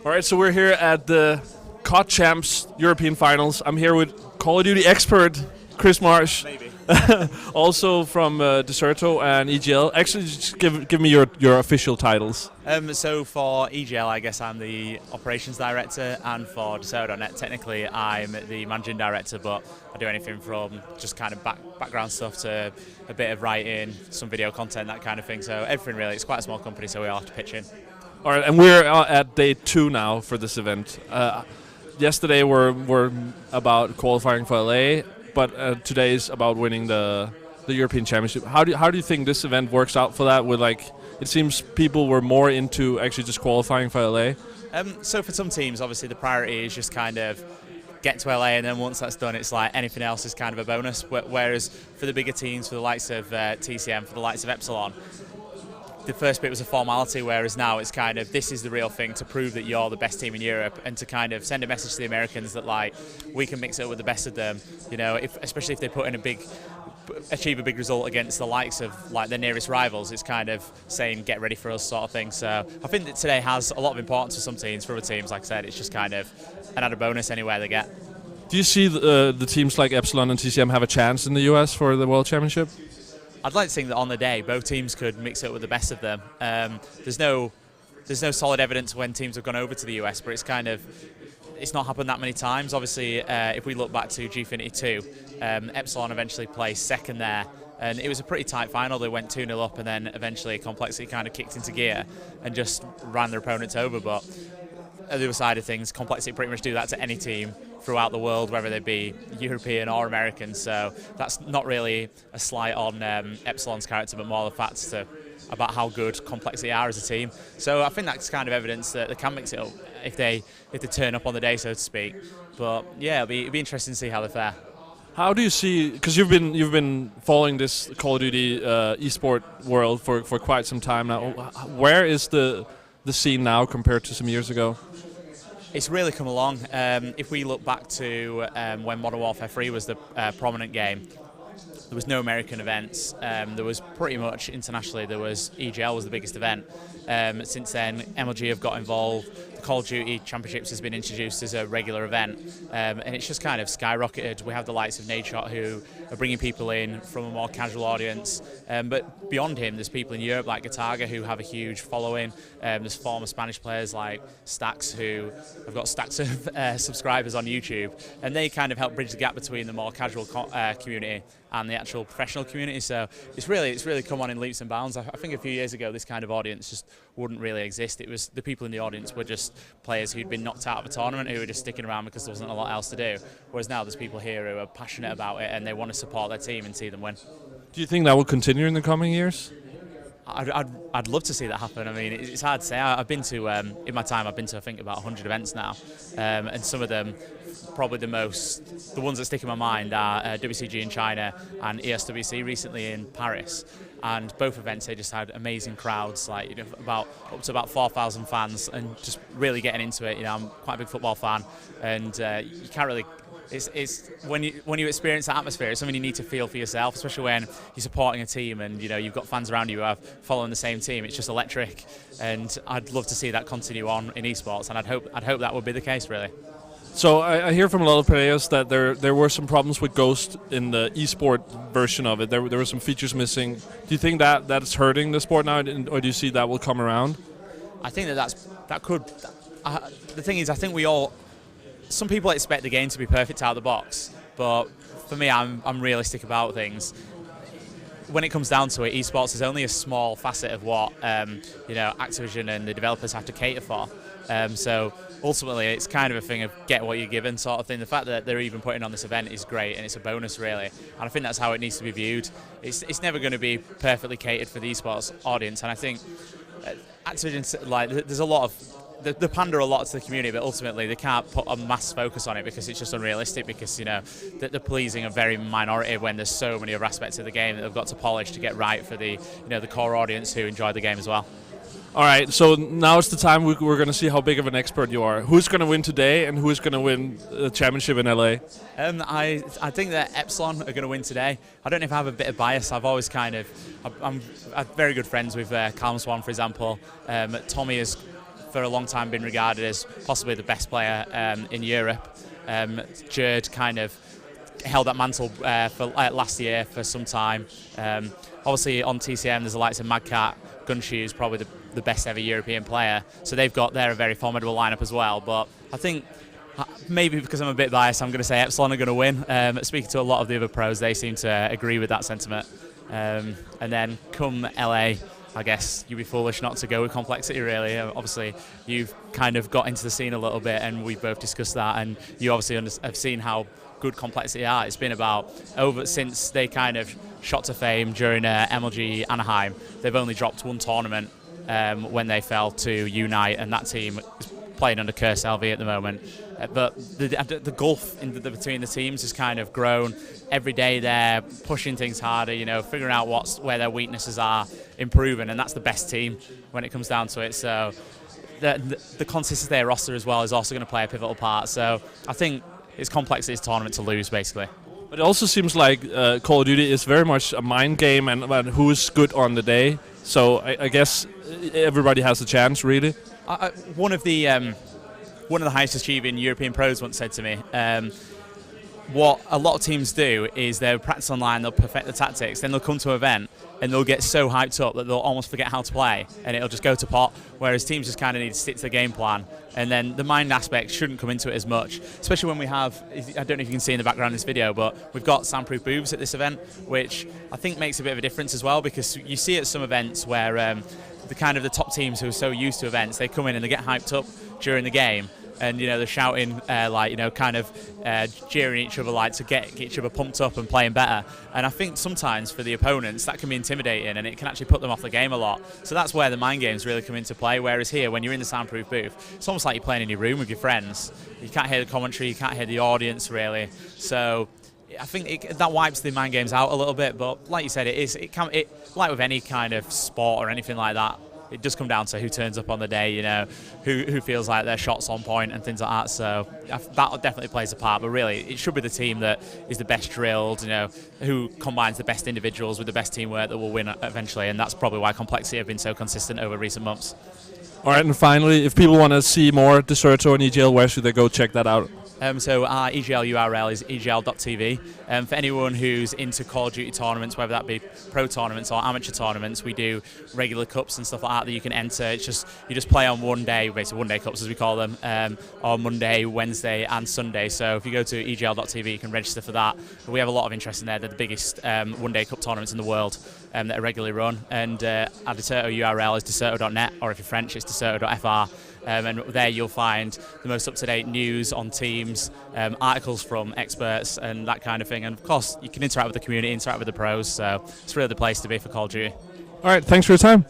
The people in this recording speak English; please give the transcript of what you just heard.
All right, so we're here at the COD Champs European Finals. I'm here with Call of Duty expert Chris Marsh. Maybe. Also from Deserto and EGL. Actually, just give me your official titles. So for EGL, I guess I'm the operations director, and for Deserto.net, technically I'm the managing director, but I do anything from just kind of background stuff to a bit of writing, some video content, that kind of thing. So everything really. It's quite a small company, so we all have to pitch in. All right, and we're at day 2 now for this event. Yesterday were about qualifying for LA, but today is about winning the European Championship. How do you think this event works out for that? With it seems people were more into actually just qualifying for LA. So for some teams, obviously the priority is just kind of get to LA, and then once that's done, it's like anything else is kind of a bonus. Whereas for the bigger teams, for the likes of TCM, for the likes of Epsilon, the first bit was a formality, whereas now it's kind of, this is the real thing to prove that you're the best team in Europe, and to kind of send a message to the Americans that we can mix it up with the best of them. Especially if they put in achieve a big result against the likes of their nearest rivals, it's kind of saying get ready for us sort of thing. So I think that today has a lot of importance for some teams. For other teams, like I said, it's just kind of an added bonus anywhere they get. Do you see the teams like Epsilon and TCM have a chance in the US for the World Championship? I'd like to think that on the day, both teams could mix it with the best of them. There's no solid evidence when teams have gone over to the US, but it's not happened that many times. Obviously, if we look back to Gfinity 2, Epsilon eventually placed second there, and it was a pretty tight final. They went 2-0 up, and then eventually Complexity kind of kicked into gear and just ran their opponents over. But on the other side of things, Complexity pretty much do that to any team throughout the world, whether they be European or American. So that's not really a slight on Epsilon's character, but more the facts about how good Complexity are as a team. So I think that's kind of evidence that they can mix it up if they turn up on the day, so to speak. But yeah, it'll be interesting to see how they fare. How do you see? Because you've been following this Call of Duty esport world for quite some time now. Where is the scene now compared to some years ago? It's really come along. If we look back to when Modern Warfare 3 was the prominent game, there was no American events. There was pretty much internationally, EGL was the biggest event. Since then, MLG have got involved. The Call of Duty Championships has been introduced as a regular event, and it's just kind of skyrocketed. We have the likes of Nadeshot who are bringing people in from a more casual audience, but beyond him, there's people in Europe like Gataga who have a huge following. There's former Spanish players like Stax who have got stacks of subscribers on YouTube, and they kind of help bridge the gap between the more casual community and the actual professional community. So it's really come on in leaps and bounds. I think a few years ago this kind of audience just wouldn't really exist. It was the people in the audience were just players who'd been knocked out of a tournament who were just sticking around because there wasn't a lot else to do. Whereas now there's people here who are passionate about it and they want to support their team and see them win. Do you think that will continue in the coming years? I'd love to see that happen. I mean, it's hard to say. I've been to, in my time, I've been to I think about 100 events now, and some of them, probably the ones that stick in my mind are WCG in China and ESWC recently in Paris. And both events, they just had amazing crowds, up to about 4,000 fans, and just really getting into it. I'm quite a big football fan, and you can't really. It's when you experience that atmosphere, it's something you need to feel for yourself, especially when you're supporting a team and you've got fans around you who are following the same team. It's just electric, and I'd love to see that continue on in esports, and I'd hope that would be the case, really. So I hear from a lot of players that there were some problems with Ghost in the esport version of it. There were some features missing. Do you think that's hurting the sport now, or do you see that will come around? I think that could. The thing is, I think some people expect the game to be perfect out of the box, but for me, I'm realistic about things. When it comes down to it, esports is only a small facet of what Activision and the developers have to cater for. So ultimately, it's kind of a thing of get what you're given sort of thing. The fact that they're even putting on this event is great, and it's a bonus really. And I think that's how it needs to be viewed. It's never going to be perfectly catered for the esports audience, and I think Activision, there's a lot of. They pander a lot to the community, but ultimately they can't put a mass focus on it because it's just unrealistic, because that they're pleasing a very minority when there's so many other aspects of the game that they've got to polish to get right for the the core audience who enjoy the game as well. All right, so now it's the time we're going to see how big of an expert you are. Who's going to win today, and who's going to win the championship in LA? I think that Epsilon are going to win today. I don't know if I have a bit of bias. I'm very good friends with Calm Swan, for example. Tommy has for a long time been regarded as possibly the best player in Europe. Jerd kind of held that mantle for last year for some time. Obviously on TCM there's the likes of Madcat, Gunshoe is probably the best ever European player, so they're a very formidable lineup as well. But I think maybe because I'm a bit biased, I'm going to say Epsilon are going to win. Speaking to a lot of the other pros, they seem to agree with that sentiment. And then come LA, I guess you'd be foolish not to go with complexity, really. Obviously, you've kind of got into the scene a little bit, and we've both discussed that, and you obviously have seen how good complexity are. It's been about since they kind of shot to fame during MLG Anaheim, they've only dropped one tournament when they fell to Unite, and that team is playing under Curse LV at the moment. But the gulf between the teams has kind of grown. Every day they're pushing things harder, figuring out where their weaknesses are, improving, and that's the best team when it comes down to it. So the consistency of their roster as well is also going to play a pivotal part. So I think it's Complexity's tournament to lose, basically. But it also seems like Call of Duty is very much a mind game and who's good on the day. So I guess everybody has a chance, really. One of the highest achieving European pros once said to me, what a lot of teams do is they'll practice online, they'll perfect the tactics, then they'll come to an event and they'll get so hyped up that they'll almost forget how to play, and it'll just go to pot, whereas teams just kind of need to stick to the game plan, and then the mind aspect shouldn't come into it as much, especially when we have, I don't know if you can see in the background of this video, but we've got soundproof booths at this event, which I think makes a bit of a difference as well, because you see at some events where the top teams who are so used to events, they come in and they get hyped up during the game, and they're shouting jeering each other to get each other pumped up and playing better, and I think sometimes for the opponents that can be intimidating and it can actually put them off the game a lot. So that's where the mind games really come into play, whereas here when you're in the soundproof booth, it's almost like you're playing in your room with your friends. You can't hear the commentary, you can't hear the audience really, so I think that wipes the mind games out a little bit. But like you said, like with any kind of sport or anything like that, it does come down to who turns up on the day, who feels like their shot's on point and things like that. So that definitely plays a part. But really, it should be the team that is the best drilled, who combines the best individuals with the best teamwork that will win eventually. And that's probably why Complexity have been so consistent over recent months. All right, and finally, if people want to see more Deserto and EGL, where should they go check that out? So our EGL URL is egl.tv. For anyone who's into Call of Duty tournaments, whether that be pro tournaments or amateur tournaments, we do regular cups and stuff like that you can enter. It's just you just play on one day, basically one day cups as we call them, on Monday, Wednesday and Sunday. So if you go to egl.tv, you can register for that. We have a lot of interest in there. They're the biggest one-day cup tournaments in the world that are regularly run. And our Deserto URL is deserto.net, or if you're French, it's deserto.fr. And there you'll find the most up-to-date news on teams, articles from experts and that kind of thing. And of course, you can interact with the community, interact with the pros, so it's really the place to be for Call of Duty. All right, thanks for your time.